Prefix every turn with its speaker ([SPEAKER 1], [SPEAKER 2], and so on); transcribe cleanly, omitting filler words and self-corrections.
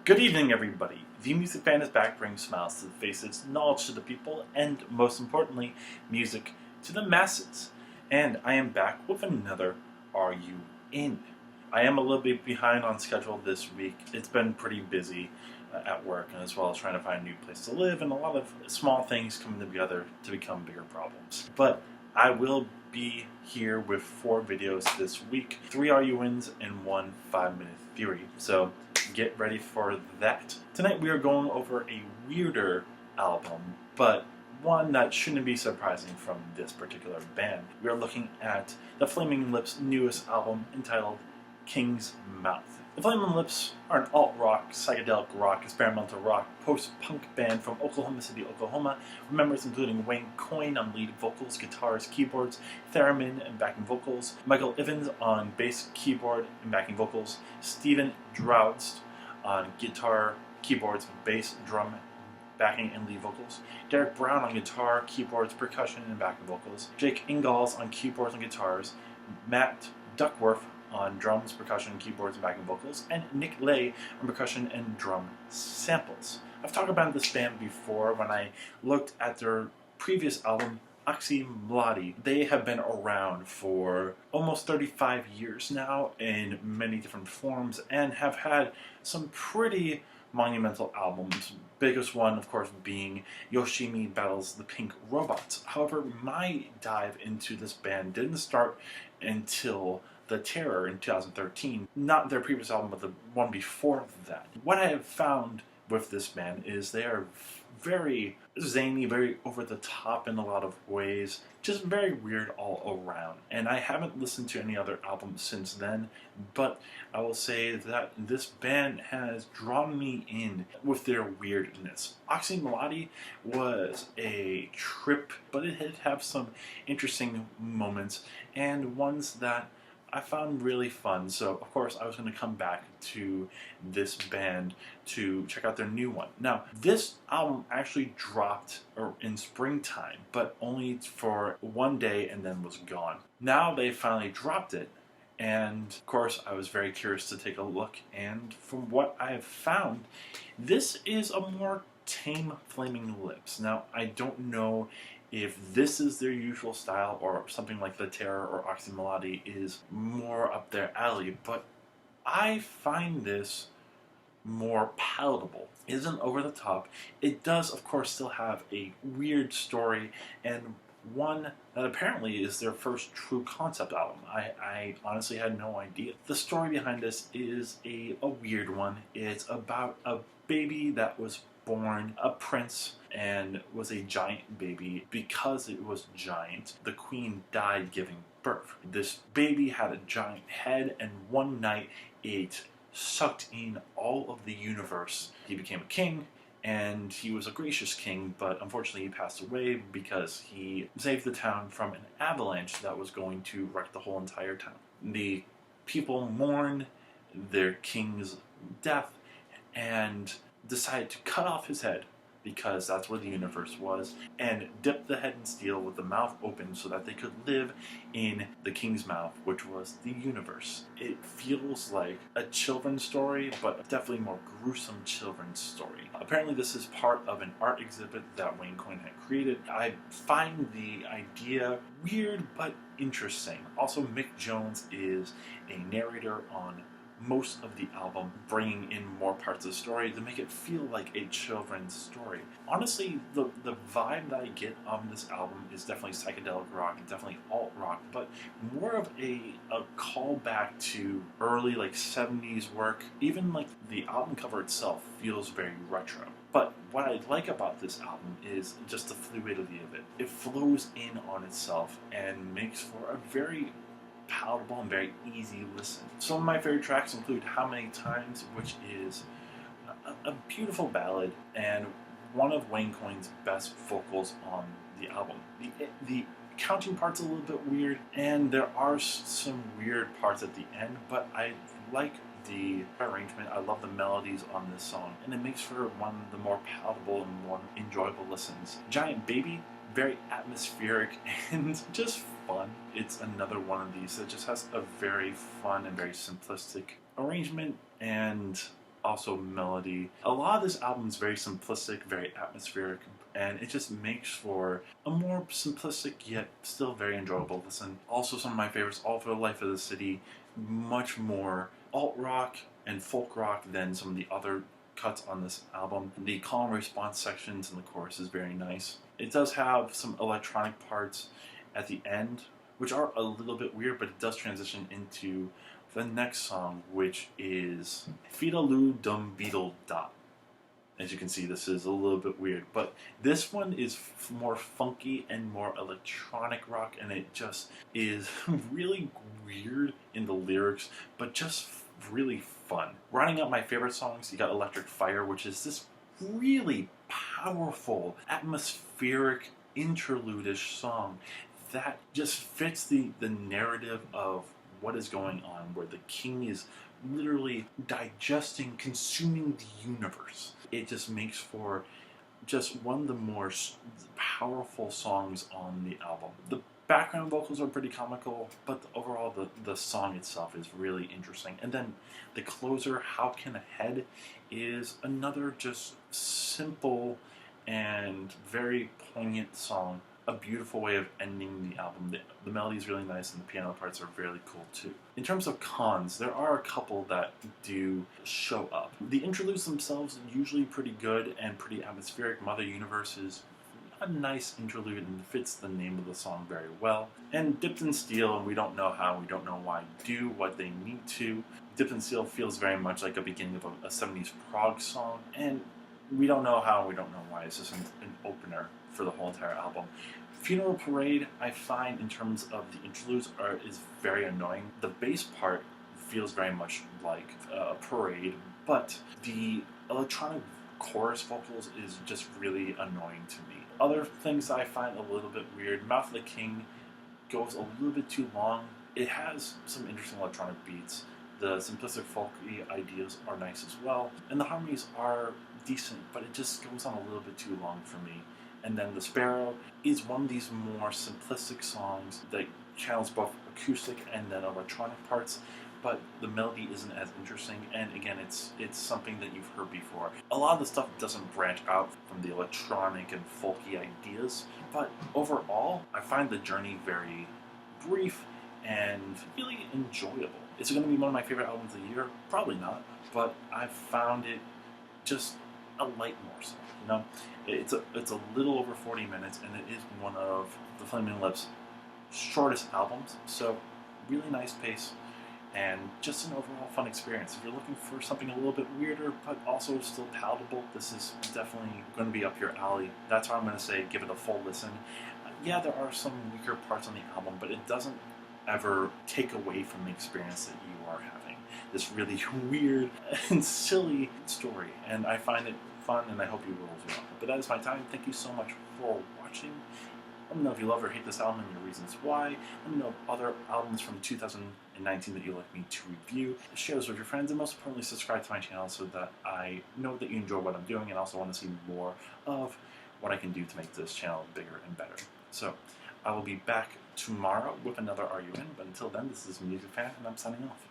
[SPEAKER 1] Good evening, everybody. The Music Band is back, bringing smiles to the faces, knowledge to the people, and most importantly, music to the masses. And I am back with another Are You In? I am a little bit behind on schedule this week. It's been pretty busy at work, and as well as trying to find a new place to live, and a lot of small things coming together to become bigger problems. But I will be here with 4 videos this week, 3 Are You Ins and 1 5-minute theory. So get ready for that. Tonight we are going over a weirder album, but one that shouldn't be surprising from this particular band. We are looking at the Flaming Lips' newest album entitled King's Mouth. The Flaming Lips are an alt-rock, psychedelic rock, experimental rock, post-punk band from Oklahoma City, Oklahoma, with members including Wayne Coyne on lead vocals, guitars, keyboards, theremin and backing vocals, Michael Evans on bass, keyboard, and backing vocals, Steven Droudst on guitar, keyboards, bass, drum, backing and lead vocals, Derek Brown on guitar, keyboards, percussion, and backing vocals, Jake Ingalls on keyboards and guitars, Matt Duckworth on drums, percussion, keyboards, and backing vocals, and Nick Lay on percussion and drum samples. I've talked about this band before when I looked at their previous album, Oxymlody. They have been around for almost 35 years now in many different forms and have had some pretty monumental albums. Biggest one, of course, being Yoshimi Battles the Pink Robots. However, my dive into this band didn't start until The Terror in 2013. Not their previous album, but the one before that. What I have found with this band is they are very zany, very over the top in a lot of ways, just very weird all around. And I haven't listened to any other albums since then, but I will say that this band has drawn me in with their weirdness. Oxymlody was a trip, but it did have some interesting moments and ones that I found really fun. So of course I was going to come back to this band to check out their new one. Now this album actually dropped in springtime, but only for one day and then was gone. Now they finally dropped it, and of course I was very curious to take a look, and from what I have found, this is a more tame Flaming Lips. Now I don't know if this is their usual style or something like The Terror or Oxymlody is more up their alley, but I find this more palatable. It isn't over the top. It does, of course, still have a weird story, and one that apparently is their first true concept album. I honestly had no idea. The story behind this is a weird one. It's about a baby that was born a prince and was a giant baby. Because it was giant, the queen died giving birth. This baby had a giant head, and one night it sucked in all of the universe. He became a king, and he was a gracious king, but unfortunately he passed away because he saved the town from an avalanche that was going to wreck the whole entire town. The people mourned their king's death and decided to cut off his head, because that's where the universe was, and dip the head in steel with the mouth open so that they could live in the king's mouth, which was the universe. It feels like a children's story, but definitely more gruesome children's story. Apparently this is part of an art exhibit that Wayne Coyne had created. I find the idea weird but interesting. Also, Mick Jones is a narrator on most of the album, bringing in more parts of the story to make it feel like a children's story. Honestly, the vibe that I get on this album is definitely psychedelic rock, definitely alt rock, but more of a callback to early like 70s work. Even like the album cover itself feels very retro. But what I like about this album is just the fluidity of it. It flows in on itself and makes for a very palatable and very easy listen. Some of my favorite tracks include How Many Times, which is a beautiful ballad and one of Wayne Coyne's best vocals on the album. The counting part's a little bit weird, and there are some weird parts at the end, but I like the arrangement. I love the melodies on this song, and it makes for one of the more palatable and more enjoyable listens. Giant Baby, very atmospheric and just fun. It's another one of these that just has a very fun and very simplistic arrangement, and also melody. A lot of this album is very simplistic, very atmospheric, and it just makes for a more simplistic yet still very enjoyable listen. Also, some of my favorites, All for the Life of the City, much more alt rock and folk rock than some of the other cuts on this album. The call and response sections in the chorus is very nice. It does have some electronic parts at the end, which are a little bit weird, but it does transition into the next song, which is Fiddaloo Dum Beetle Da. As you can see, this is a little bit weird, but this one is more funky and more electronic rock, and it just is really weird in the lyrics, but just really fun. Rounding out my favorite songs, you got Electric Fire, which is this really powerful, atmospheric, interlude-ish song that just fits the narrative of what is going on, where the king is literally digesting, consuming the universe. It just makes for just one of the more powerful songs on the album. The background vocals are pretty comical, but overall the song itself is really interesting. And then the closer, How Can a Head, is another just simple and very poignant song. A beautiful way of ending the album. The melody is really nice, and the piano parts are really cool too. In terms of cons, there are a couple that do show up. The interludes themselves are usually pretty good and pretty atmospheric. Mother Universe is a nice interlude and fits the name of the song very well. And Dipped in Steel and We Don't Know How, We Don't Know Why do what they need to. Dipped in Steel feels very much like a beginning of a 70s prog song, and We Don't Know How, We Don't Know Why is just an opener for the whole entire album. Funeral Parade, I find, in terms of the interludes, is very annoying. The bass part feels very much like a parade, but the electronic chorus vocals is just really annoying to me. Other things I find a little bit weird, Mouth of the King goes a little bit too long. It has some interesting electronic beats. The simplistic folky ideas are nice as well, and the harmonies are decent, but it just goes on a little bit too long for me. And then The Sparrow is one of these more simplistic songs that channels both acoustic and then electronic parts, but the melody isn't as interesting, and again, it's something that you've heard before. A lot of the stuff doesn't branch out from the electronic and folky ideas, but overall, I find the journey very brief and really enjoyable. Is it going to be one of my favorite albums of the year? Probably not, but I found it just a light morsel. You know, it's a little over 40 minutes, and it is one of the Flaming Lips' shortest albums. So, really nice pace, and just an overall fun experience. If you're looking for something a little bit weirder, but also still palatable, this is definitely going to be up your alley. That's why I'm going to say give it a full listen. Yeah, there are some weaker parts on the album, but it doesn't ever take away from the experience that you are having. This really weird and silly story, and I find it fun, and I hope you will as well. But that is my time. Thank you so much for watching. Let me know if you love or hate this album and your reasons why. Let me know other albums from 2019 that you'd like me to review. Share this with your friends, and most importantly, subscribe to my channel so that I know that you enjoy what I'm doing and also want to see more of what I can do to make this channel bigger and better. So, I will be back tomorrow with another Are You In? But until then, this is Music Fan, and I'm signing off.